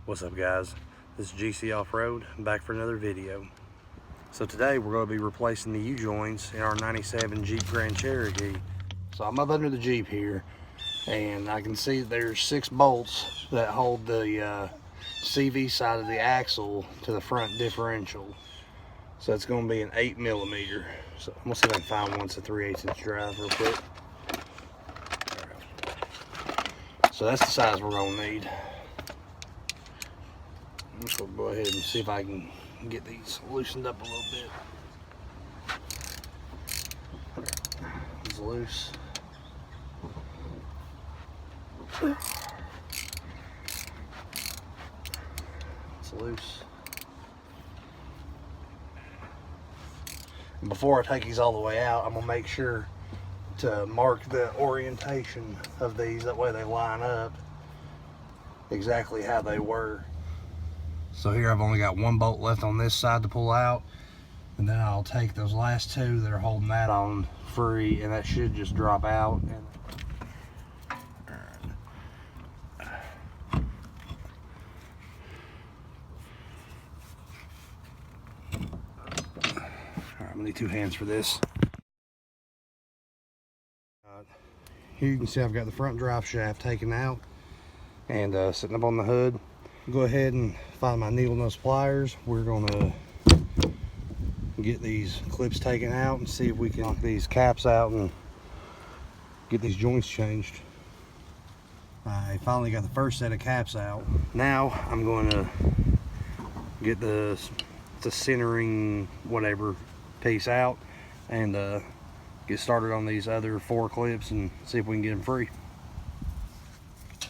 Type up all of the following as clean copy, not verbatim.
What's up, guys? This is GC Off-Road, back for another video. So today we're going to be replacing the U-joints in our 97 Jeep Grand Cherokee. So I'm up under the Jeep here, and I can see that there's 6 bolts that hold the CV side of the axle to the front differential. So it's going to be an 8mm. So I'm going to see if I can find one. It's a 3/8 inch drive real quick. So that's the size we're going to need. I'm just going to go ahead and see if I can get these loosened up a little bit. It's loose. It's loose. And before I take these all the way out, I'm going to make sure to mark the orientation of these. That way they line up exactly how they were. So here I've only got 1 bolt left on this side to pull out, and then I'll take those last 2 that are holding that on free, and that should just drop out. Alright, I'm gonna need 2 hands for this. Here you can see I've got the front drive shaft taken out and sitting up on the hood. Go ahead and find my needle nose pliers. We're gonna get these clips taken out and see if we can knock these caps out and get these joints changed. I finally got the first set of caps out. Now I'm going to get the centering whatever piece out and get started on these other 4 clips and see if we can get them free.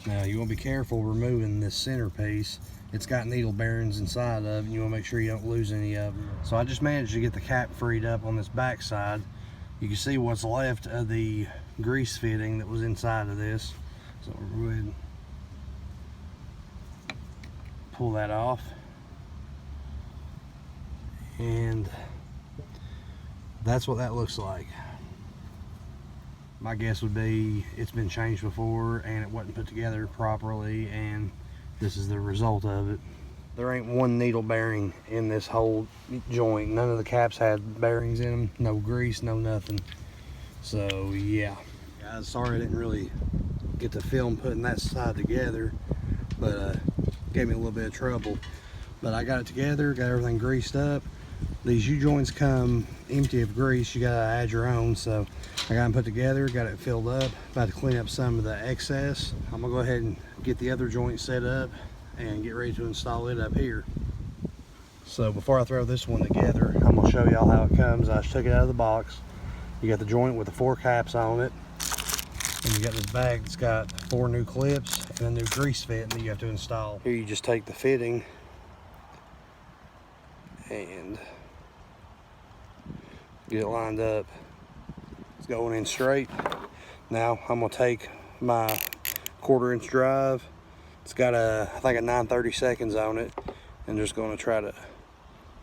Now you want to be careful removing this center piece. It's got needle bearings inside of it, and you want to make sure you don't lose any of them. So I just managed to get the cap freed up on this back side. You can see what's left of the grease fitting that was inside of this. So we'll go ahead and pull that off. And that's what that looks like. My guess would be it's been changed before and it wasn't put together properly, and this is the result of it. There ain't 1 needle bearing in this whole joint. None of the caps had bearings in them. No grease, no nothing. So yeah, guys, sorry I didn't really get to film putting that side together, but gave me a little bit of trouble. But I got it together, got everything greased up. These U-joints come empty of grease. You gotta add your own. So I got them put together, got it filled up. About to clean up some of the excess. I'm gonna go ahead and get the other joint set up and get ready to install it up here. So before I throw this one together, I'm gonna show y'all how it comes. I just took it out of the box. You got the joint with the 4 caps on it, and you got this bag that's got 4 new clips and a new grease fit that you have to install. Here you just take the fitting and get it lined up. It's going in straight. Now I'm gonna take my 1/4 inch drive. It's got I think a 9/32 on it, and just gonna try to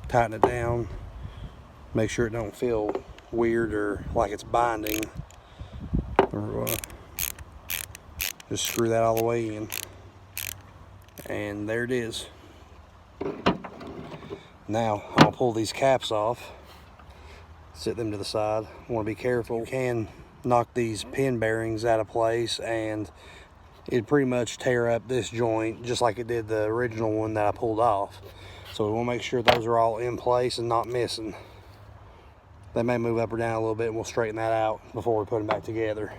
tighten it down, make sure it don't feel weird or like it's binding. Just screw that all the way in, and there it is. Now I'm gonna pull these caps off, set them to the side. I want to be careful. You can knock these pin bearings out of place and it'd pretty much tear up this joint just like it did the original one that I pulled off. So we want to make sure those are all in place and not missing. They may move up or down a little bit, and we'll straighten that out before we put them back together.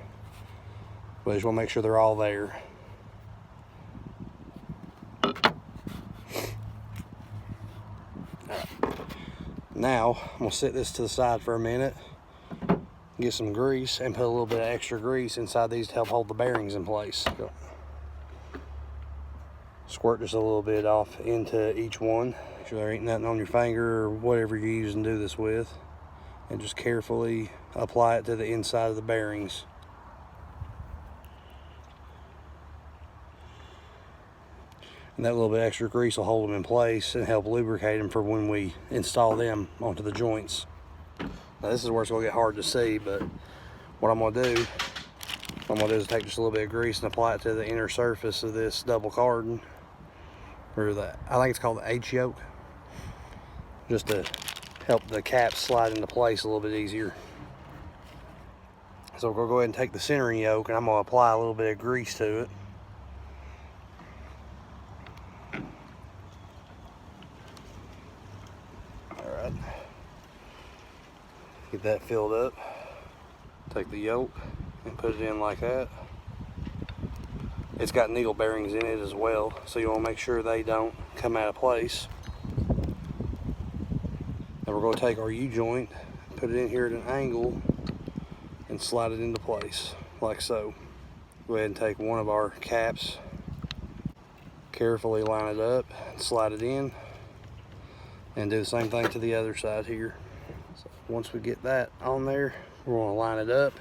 But I just want to make sure they're all there. Now I'm gonna set this to the side for a minute, get some grease, and put a little bit of extra grease inside these to help hold the bearings in place. Squirt just a little bit off into each one. Make sure there ain't nothing on your finger or whatever you're using to do this with, and just carefully apply it to the inside of the bearings. And that little bit extra grease will hold them in place and help lubricate them for when we install them onto the joints. Now this is where it's gonna get hard to see, but what I'm gonna do is take just a little bit of grease and apply it to the inner surface of this double cardan. or I think it's called the H yoke, just to help the cap slide into place a little bit easier. So we're gonna go ahead and take the centering yoke, and I'm gonna apply a little bit of grease to it. All right, get that filled up. Take the yoke and put it in like that. It's got needle bearings in it as well, so you want to make sure they don't come out of place. Now we're going to take our U-joint, put it in here at an angle, and slide it into place, like so. Go ahead and take one of our caps, carefully line it up, and slide it in, and do the same thing to the other side here. So once we get that on there, we're going to line it up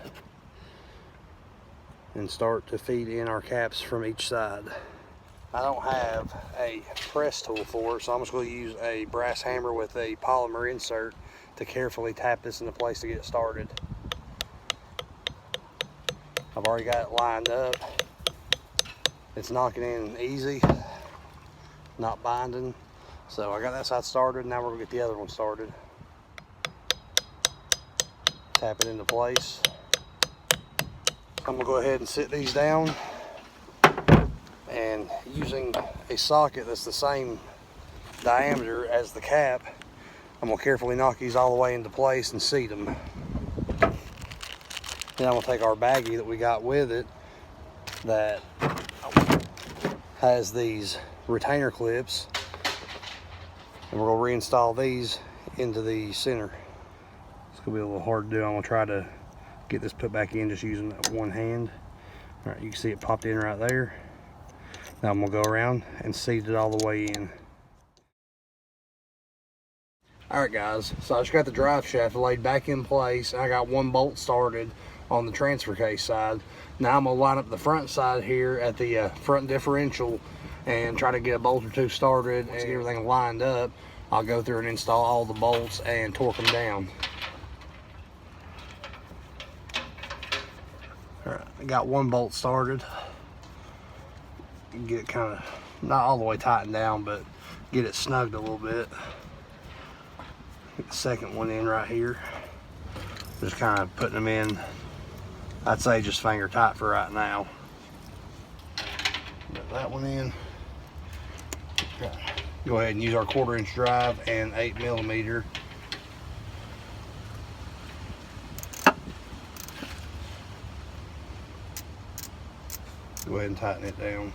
and start to feed in our caps from each side. I don't have a press tool for it, so I'm just going to use a brass hammer with a polymer insert to carefully tap this into place to get started. I've already got it lined up. It's knocking in easy, not binding. So I got that side started, now we're going to get the other one started. Tap it into place. I'm gonna go ahead and sit these down, and using a socket that's the same diameter as the cap, I'm gonna carefully knock these all the way into place and seat them. Then I'm gonna take our baggie that we got with it that has these retainer clips, and we're gonna reinstall these into the center. It's gonna be a little hard to do. I'm gonna try to get this put back in just using that one hand. All right, you can see it popped in right there. Now I'm gonna go around and seat it all the way in. All right guys, so I just got the drive shaft laid back in place, and I got one bolt started on the transfer case side. Now I'm gonna line up the front side here at the front differential and try to get a bolt or two started and get everything lined up. I'll go through and install all the bolts and torque them down. All right, I got one bolt started. Get it kind of, not all the way tightened down, but get it snugged a little bit. Get the second one in right here. Just kind of putting them in, I'd say just finger tight for right now. Get that one in. Okay. Go ahead and use our 1/4 inch drive and 8mm. Go ahead and tighten it down.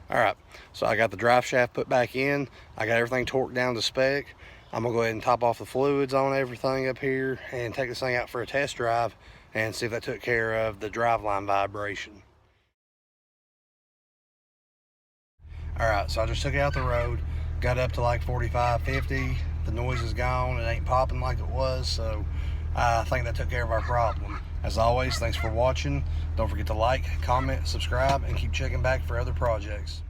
All right, so I got the drive shaft put back in. I got everything torqued down to spec. I'm gonna go ahead and top off the fluids on everything up here and take this thing out for a test drive and see if that took care of the driveline vibration. All right, so I just took it out the road, got up to like 45, 50. The noise is gone, it ain't popping like it was, so I think that took care of our problem. As always, thanks for watching. Don't forget to like, comment, subscribe, and keep checking back for other projects.